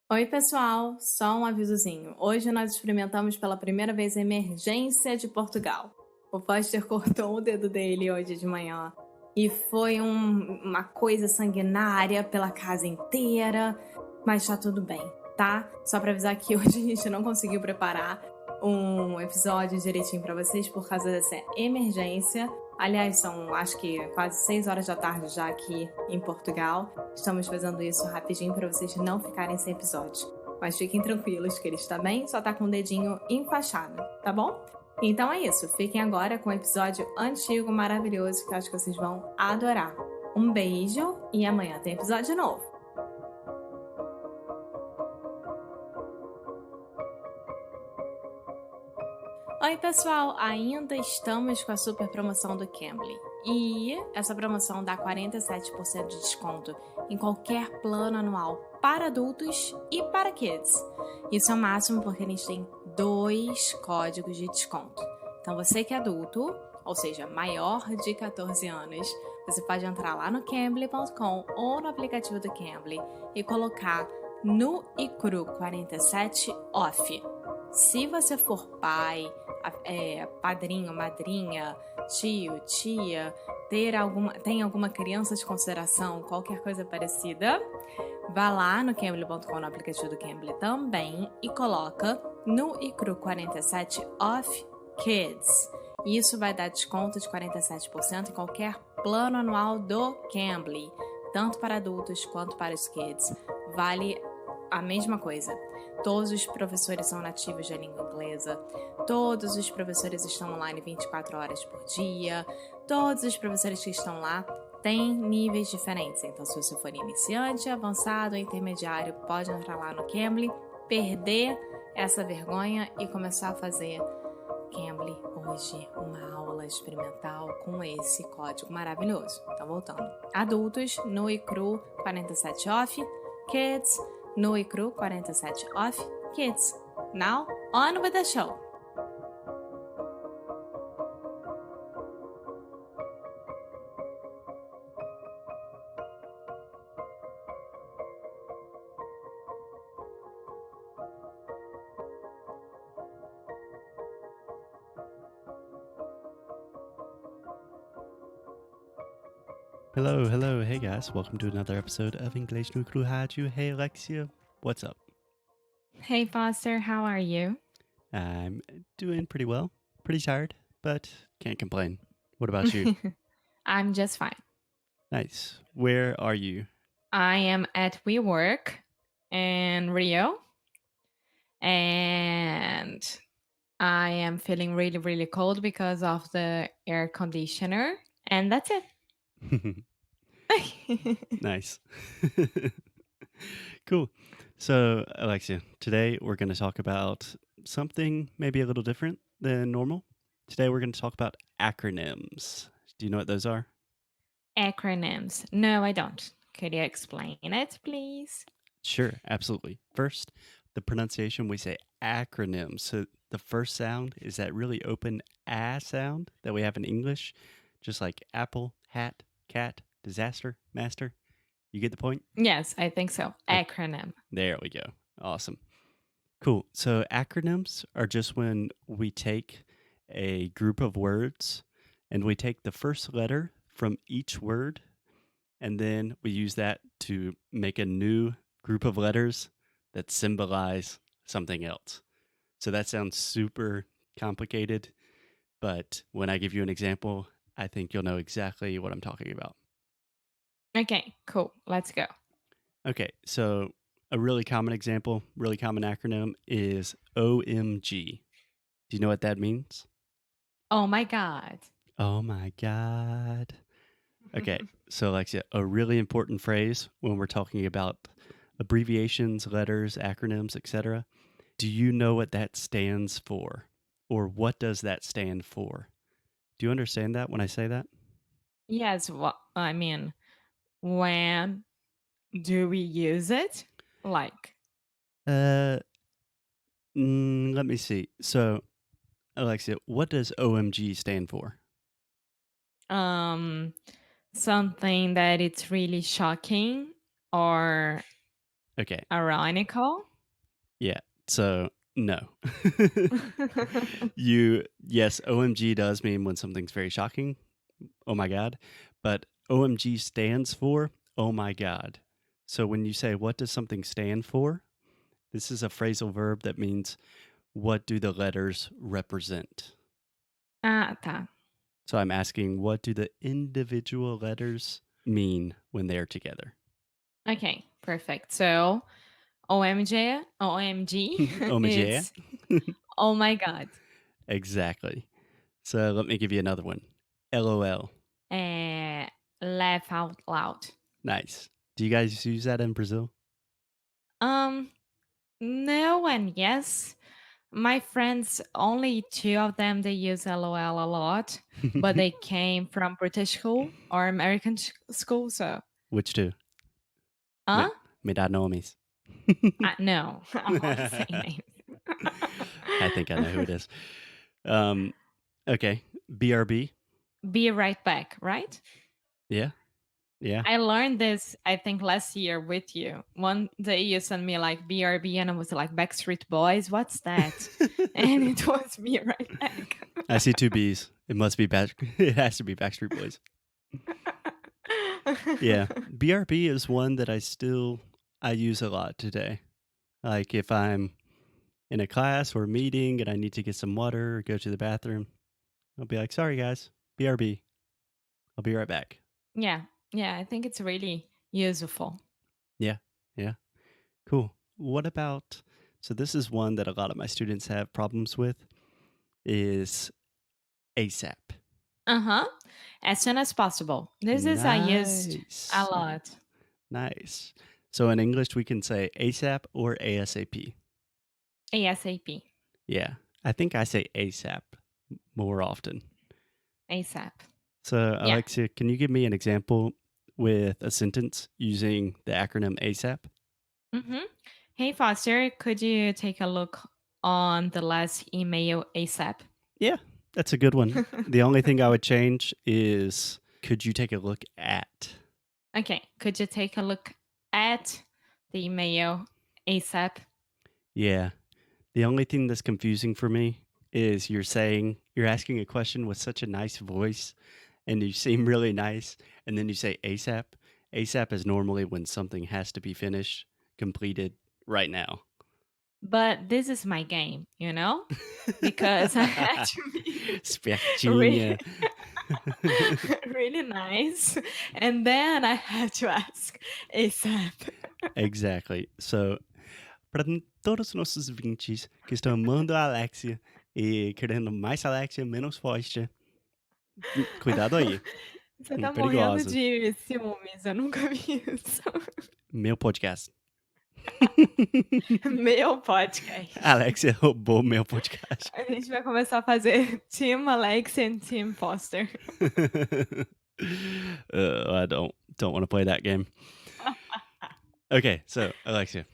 Oi, pessoal, só um avisozinho. Hoje nós experimentamos pela primeira vez a emergência de Portugal. O Foster cortou o dedo dele hoje de manhã e foi uma coisa sanguinária pela casa inteira, mas tá tudo bem, tá? Só pra avisar que hoje a gente não conseguiu preparar um episódio direitinho pra vocês por causa dessa emergência. Aliás, são acho que quase 6 horas da tarde já aqui em Portugal. Estamos fazendo isso rapidinho para vocês não ficarem sem episódio. Mas fiquem tranquilos que ele está bem, só tá com o dedinho enfaixado, tá bom? Então é isso, fiquem agora com o episódio antigo maravilhoso que eu acho que vocês vão adorar. Um beijo e amanhã tem episódio novo. Oi, pessoal! Ainda estamos com a super promoção do Cambly. E essa promoção dá 47% de desconto em qualquer plano anual para adultos e para kids. Isso é o máximo porque eles têm 2 códigos de desconto. Então você que é adulto, ou seja, maior de 14 anos, você pode entrar lá no cambly.com ou no aplicativo do Cambly e colocar nu e cru 47 off. Se você for pai, padrinho, madrinha, tio, tia, tem alguma criança de consideração, qualquer coisa parecida, vá lá no cambly.com, no aplicativo do Cambly também, e coloca nu e cru 47 off kids. Isso vai dar desconto de 47% em qualquer plano anual do Cambly, tanto para adultos quanto para os kids. Vale a mesma coisa. Todos os professores são nativos da língua inglesa, todos os professores estão online 24 horas por dia, todos os professores que estão lá têm níveis diferentes. Então, se você for iniciante, avançado ou intermediário, pode entrar lá no Cambly, perder essa vergonha e começar a fazer Cambly hoje, uma aula experimental com esse código maravilhoso. Então, voltando. Adultos, nu e cru, 47 off. Kids, nu e cru, 47 off. Kids. Now, on with the show! Hello, hey guys, welcome to another episode of Inglês no Rádio. Hey Alexia, what's up? Hey, Foster, how are you? I'm doing pretty well, pretty tired, but can't complain. What about you? I'm just fine. Nice. Where are you? I am at WeWork in Rio, and I am feeling really, really cold because of the air conditioner, and that's it. Nice. Cool. So, Alexia, today we're going to talk about something maybe a little different than normal. Today we're going to talk about acronyms. Do you know what those are? Acronyms. No, I don't. Could you explain it, please? Sure, absolutely. First, the pronunciation, we say acronyms. So the first sound is that really open ah sound that we have in English, just like apple, hat, cat, disaster, master. You get the point? Yes, I think so. Okay. Acronym. There we go. Awesome. Cool. So acronyms are just when we take a group of words and we take the first letter from each word and then we use that to make a new group of letters that symbolize something else. So that sounds super complicated, but when I give you an example, I think you'll know exactly what I'm talking about. Okay, cool. Let's go. Okay, so a really common example, really common acronym is OMG. Do you know what that means? Oh my God. Oh my God. Okay, so Alexia, a really important phrase when we're talking about abbreviations, letters, acronyms, etc. Do you know what that stands for? Or what does that stand for? Do you understand that when I say that? Yes, well, I mean, when do we use it? Like, Uh, let me see. So, Alexia, what does OMG stand for? um, something that it's really shocking or Okay. Ironical? Yeah. So, no. Yes, OMG does mean when something's very shocking. Oh my God. But OMG stands for oh my God. So when you say, what does something stand for? This is a phrasal verb that means, what do the letters represent? Ah, tá. So I'm asking, what do the individual letters mean when they're together? Okay, perfect. So, OMG, OMG. it's oh my God. Exactly. So let me give you another one. LOL. Laugh out loud. Nice. Do you guys use that in Brazil? Um, no and yes. My friends, only two of them, they use LOL a lot, but they came from British school or American school, so Which two? Me, huh? me dá nomes. No, I won't say names. I think I know who it is. Okay. BRB. Be right back, right? Yeah. Yeah. I learned this, I think, last year with you. One day you sent me like BRB, and I was like, Backstreet Boys, what's that? And it was Be Right Back. I see two B's. It must be it has to be Backstreet Boys. Yeah. BRB is one that I use a lot today. Like if I'm in a class or a meeting and I need to get some water or go to the bathroom, I'll be like, sorry guys, BRB. I'll be right back. Yeah, yeah, I think it's really useful. Yeah. Yeah. Cool. What about, so this is one that a lot of my students have problems with, is ASAP. Uh-huh. As soon as possible. This is I used a Nice. lot. Nice. So in English, we can say ASAP or ASAP. ASAP. Yeah. I think I say ASAP more often. ASAP. So, Yeah. Alexia, can you give me an example with a sentence using the acronym ASAP? Mm-hmm. Hey, Foster, could you take a look on the last email ASAP? Yeah, that's a good one. The only thing I would change is, could you take a look at? Okay, could you take a look at the email ASAP? Yeah. The only thing that's confusing for me is you're asking a question with such a nice voice and you seem really nice, and then you say ASAP. ASAP is normally when something has to be finished, completed right now. But this is my game, you know? Because I had to be really, Espertinha. really nice. And then I had to ask ASAP. Exactly. So, para todos os nossos ouvintes que estão amando a Alexia e querendo mais Alexia, menos Foster, cuidado aí. Você tá morrendo Perigoso. de ciúmes, eu nunca vi isso. Meu podcast. Meu podcast. Alexia roubou meu podcast. A gente vai começar a fazer Team Alex e Team Foster. I don't want to play that game. Okay, so Alexia,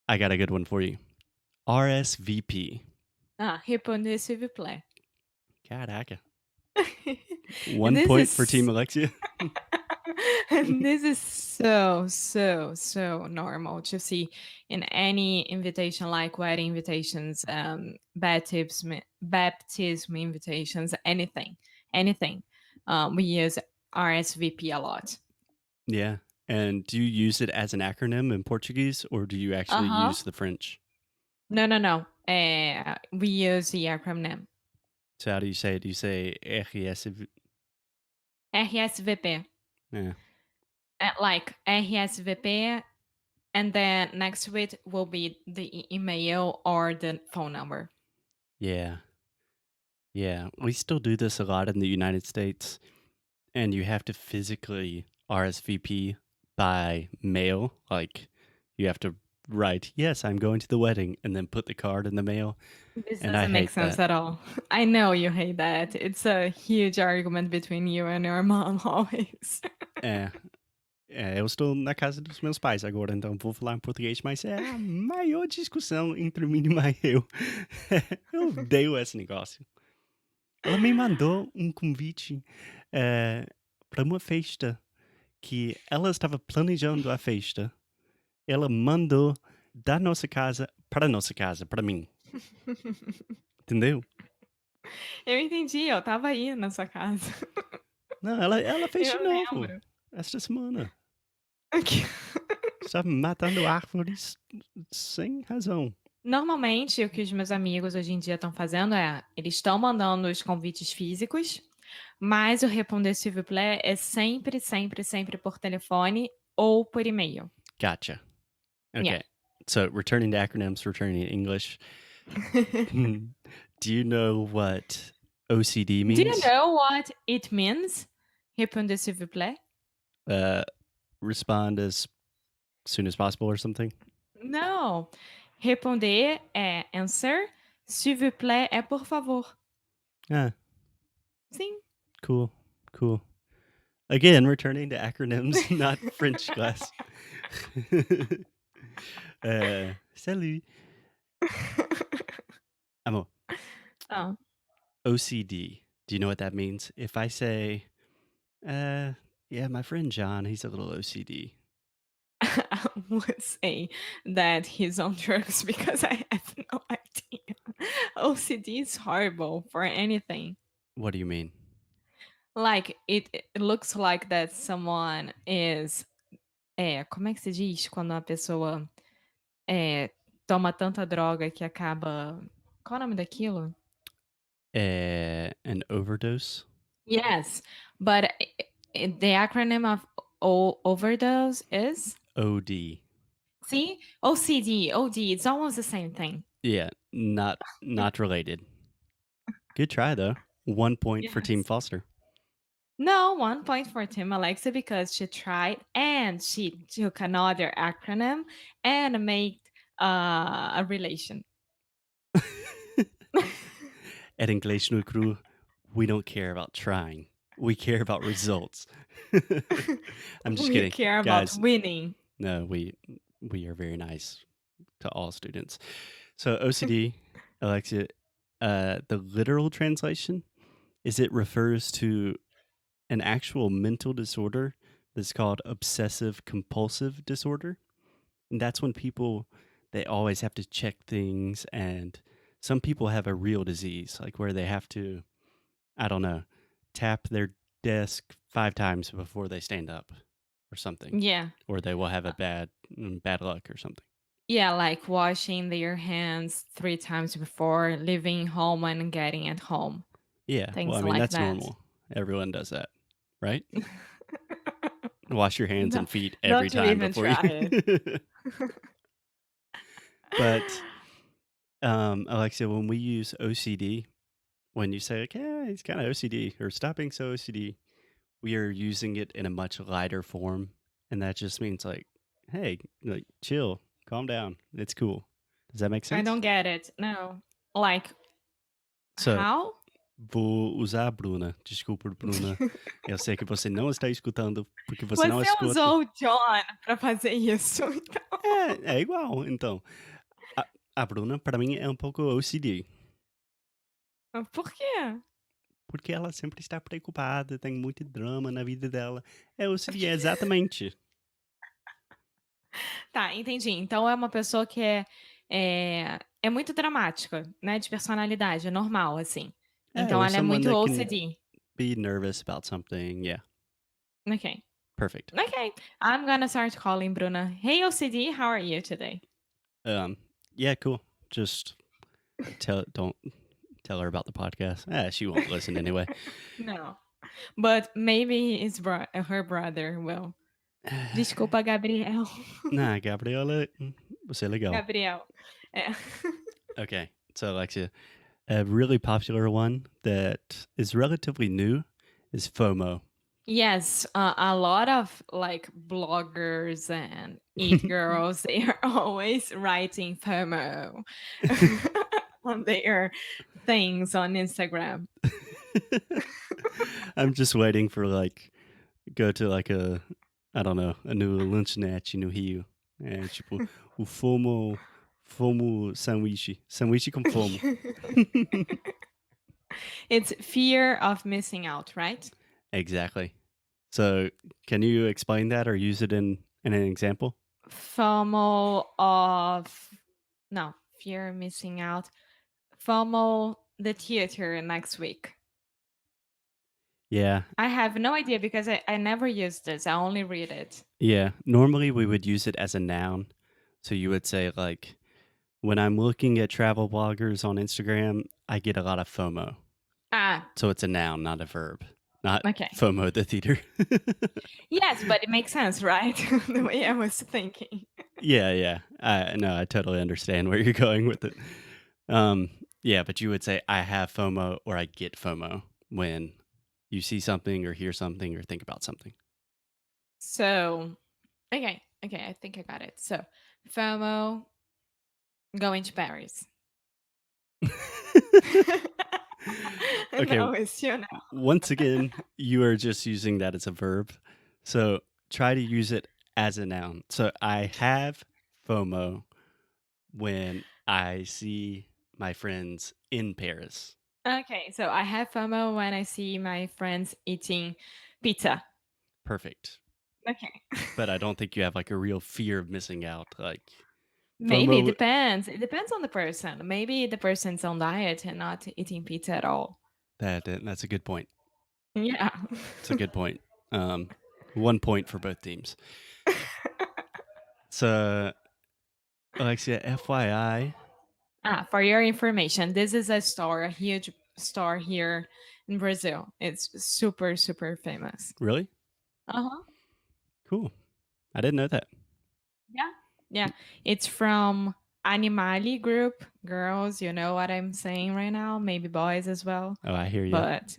I got a good one for you. RSVP. Ah, répondez s'il vous plaît. Caraca. And 1 point for Team Alexia. and this is so normal to see in any invitation, like wedding invitations, baptism invitations, anything. We use RSVP a lot. Yeah. And do you use it as an acronym in Portuguese or do you actually Uh-huh. use the French? No. We use the acronym So how do you say it? Do you say RSVP? RSVP. Yeah. Like RSVP, and then next to it will be the email or the phone number. Yeah. Yeah. We still do this a lot in the United States. And you have to physically RSVP by mail. Like you have to write, yes, I'm going to the wedding, and then put the card in the mail. This And I doesn't make hate sense that. at all. I know you hate that. It's a huge argument between you and your mom always. É, eu estou na casa dos meus pais agora, então vou falar em português, mas é a maior discussão entre mim e eu. Eu odeio esse negócio. Ela me mandou um convite para uma festa que ela estava planejando a festa Ela mandou da nossa casa para nossa casa, para mim. Entendeu? Eu entendi, eu estava aí na sua casa. Não, ela fez Eu de novo lembro. esta semana. Aqui. Estava matando árvores sem razão. Normalmente, o que os meus amigos hoje em dia estão fazendo é, eles estão mandando os convites físicos, mas o responder s'il vous plaît é sempre, sempre, sempre por telefone ou por e-mail. Gotcha. Yeah. Okay. So returning to acronyms, returning to English. Do you know what OCD Do you means? know what it means? Répondez s'il vous plaît? Uh, respond as soon as possible or something? Não. Responder é answer, s'il vous plaît é por favor. Ah, Sim. cool. Cool. Again, returning to acronyms, not French class. Salut. Amor, Ah. OCD. Do you know what that means? If I say, yeah, my friend John, he's a little OCD. I would say that he's on drugs because I have no idea. OCD is horrible for anything. What do you mean? Like, it looks like that someone is como é que se diz quando a pessoa, toma tanta droga que acaba qual é o nome daquilo? An overdose? Yes, but the acronym of o overdose is? OD. See? OCD, OD, it's almost the same thing. Yeah, not related. Good try though. 1 point for Team Yes. Foster. No, 1 point for Team Alexa because she tried and she took another acronym and made, a relation. At Inglês no Cru, we don't care about trying. We care about results. I'm just We kidding. care about Guys, winning. no, we are very nice to all students. So OCD, Alexia, the literal translation is it refers to an actual mental disorder that's called obsessive compulsive disorder. And that's when people they always have to check things, and some people have a real disease like where they have to, I don't know, tap their desk 5 times before they stand up or something, Yeah. or they will have Uh, a bad luck or something. yeah, like washing their hands 3 times before leaving home and getting at home. Yeah, well, I Things mean, like that's that. normal. Everyone does that, right? Wash your hands No, and feet every don't you time even before you. try it. But Alexia, when we use OCD, when you say, okay, he's kind of OCD or stop being so OCD, we are using it in a much lighter form. And that just means like, hey, like chill, calm down. It's cool. Does that make I sense? don't get it. No. Like, So, how? vou usar a Bruna. Desculpa, Bruna. Eu sei que você não está escutando porque você não Você escuta. usou o John pra fazer isso, então É igual. Então, a Bruna, para mim, é um pouco OCD. por quê? Porque ela sempre está preocupada, tem muito drama na vida dela. É OCD, exatamente. Tá, entendi. Então é uma pessoa que é muito dramática, né, de personalidade, é normal, assim. É, Então or ela é someone muito that can OCD. be nervous about something. Yeah, Ok. perfect. Ok. I'm gonna start calling Bruna. Hey, OCD, how are you today? Yeah, cool. Just don't tell her about the podcast. She won't listen anyway. No. But maybe her brother will. Desculpa, Gabriel. Nah, Gabriela, você é legal. Gabriel. É. Okay, so Alexia, a really popular one that is relatively new is FOMO. Yes, a lot of like bloggers and it girls, they are always writing FOMO on their things on Instagram. I'm just waiting for like go to like a I don't know, a new lanchonete no Rio. É tipo o FOMO sanduíche. Sanduíche com FOMO. It's fear of missing out, right? Exactly. So, can you explain that or use it in an example? FOMO of no, fear of missing out. FOMO the theater next week. Yeah. I have no idea because I never use this. I only read it. Yeah. Normally we would use it as a noun. So you would say, like, when I'm looking at travel bloggers on Instagram, I get a lot of FOMO. Ah, So it's a noun, not a verb. Not okay. FOMO the theater. Yes, but it makes sense, right? The way I was thinking. Yeah. I totally understand where you're going with it. Yeah, but you would say I have FOMO or I get FOMO when you see something or hear something or think about something. So, okay, I think I got it. So, FOMO going to Paris. Okay, No, it's you know. once again, you are just using that as a verb. So try to use it as a noun. So I have FOMO when I see my friends in Paris. Okay, so I have FOMO when I see my friends eating pizza. Perfect. Okay. But I don't think you have like a real fear of missing out. Like Maybe it FOMO, depends. It depends on the person. Maybe the person's on diet and not eating pizza at all. that's a good point. Yeah. It's a good point. 1 point for both teams. So, Alexia, FYI, For your information, this is a store, a huge store here in Brazil. It's super, super famous. really? Uh-huh. Cool. I didn't know that. Yeah. Yeah. It's from Animali group. Girls, you know what I'm saying right now. Maybe boys as well. Oh, I hear you. But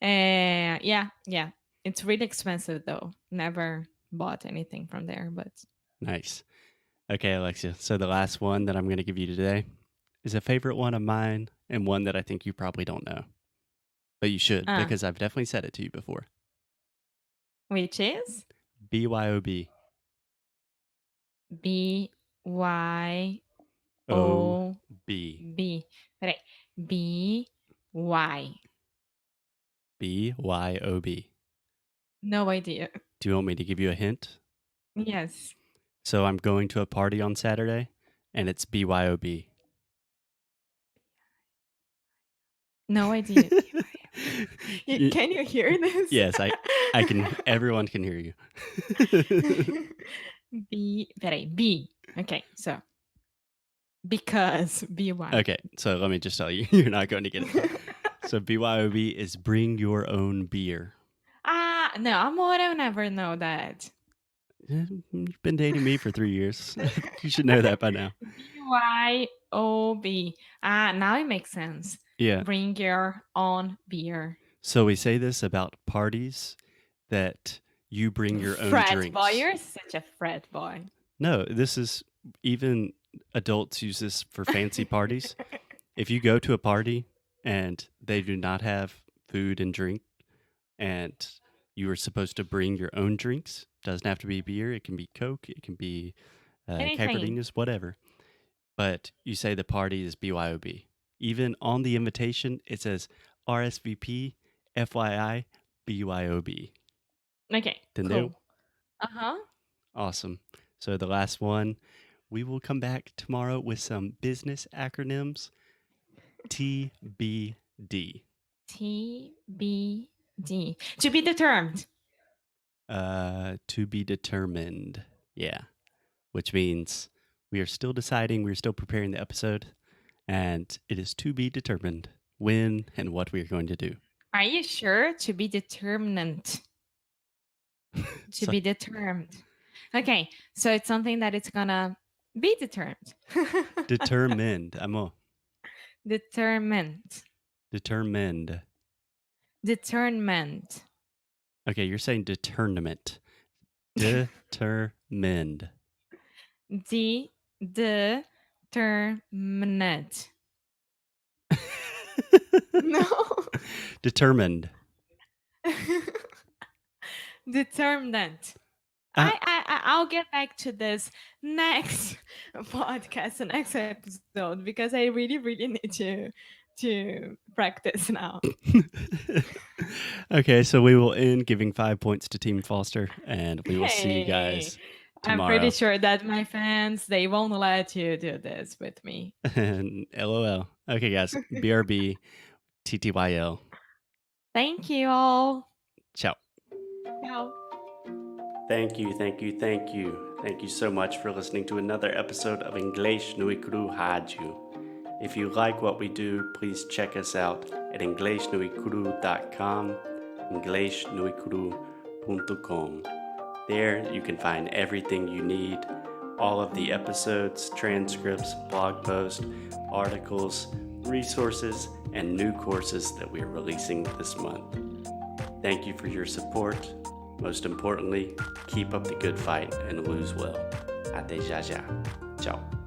yeah. It's really expensive though. Never bought anything from there, but Nice. Okay, Alexia. So the last one that I'm going to give you today is a favorite one of mine and one that I think you probably don't know. But you should because I've definitely said it to you before. which is BYOB. BYOB. B. Peraí. BY. BYOB. No idea. Do you want me to give you a hint? Yes. So I'm going to a party on Saturday and it's BYOB. No idea. Can you hear this? Yes, I can. Everyone can hear you. Peraí, B. Okay, so because BY. Okay, so let me just tell you, you're not going to get it. So BYOB is bring your own beer. No, amor, I'll never know that. You've been dating me for 3 years. You should know that by now. BYOB. Now it makes sense. Yeah. Bring your own beer. So we say this about parties that you bring your own Frat drinks. boy, you're such a frat boy. No, this is even adults use this for fancy parties. If you go to a party and they do not have food and drink and you are supposed to bring your own drinks, doesn't have to be beer, it can be Coke, it can be caipirinhas, whatever. But you say the party is BYOB. Even on the invitation, it says RSVP, FYI, BYOB. Okay, Entendeu? cool. Awesome. So the last one, we will come back tomorrow with some business acronyms. TBD. TBD. To be determined. To be determined. Yeah. Which means we are still deciding, we're still preparing the episode, and it is to be determined when and what we are going to do. Are you sure? To be determined. To be determined. Okay, so it's something that it's gonna be determined. Determined, amor. Determined. Determined. Determined. Okay, you're saying determinant. Determined. Determined. No. Determined. Determinant. I'll get back to this next podcast, the next episode, because I really, really need to practice now. Okay, so we will end giving 5 points to Team Foster, and we will see you guys I'm pretty sure that my fans, they won't let you do this with me. LOL. Okay, guys. BRB, TTYL. Thank you all. Ciao. Ciao. Thank you, thank you, thank you. Thank you so much for listening to another episode of Inglês no Icru Rádio. If you like what we do, please check us out at inglesnoicru.com, inglesnoicru.com. There you can find everything you need, all of the episodes, transcripts, blog posts, articles, resources, and new courses that we're releasing this month. Thank you for your support. Most importantly, keep up the good fight and lose well. Até já já. Ciao.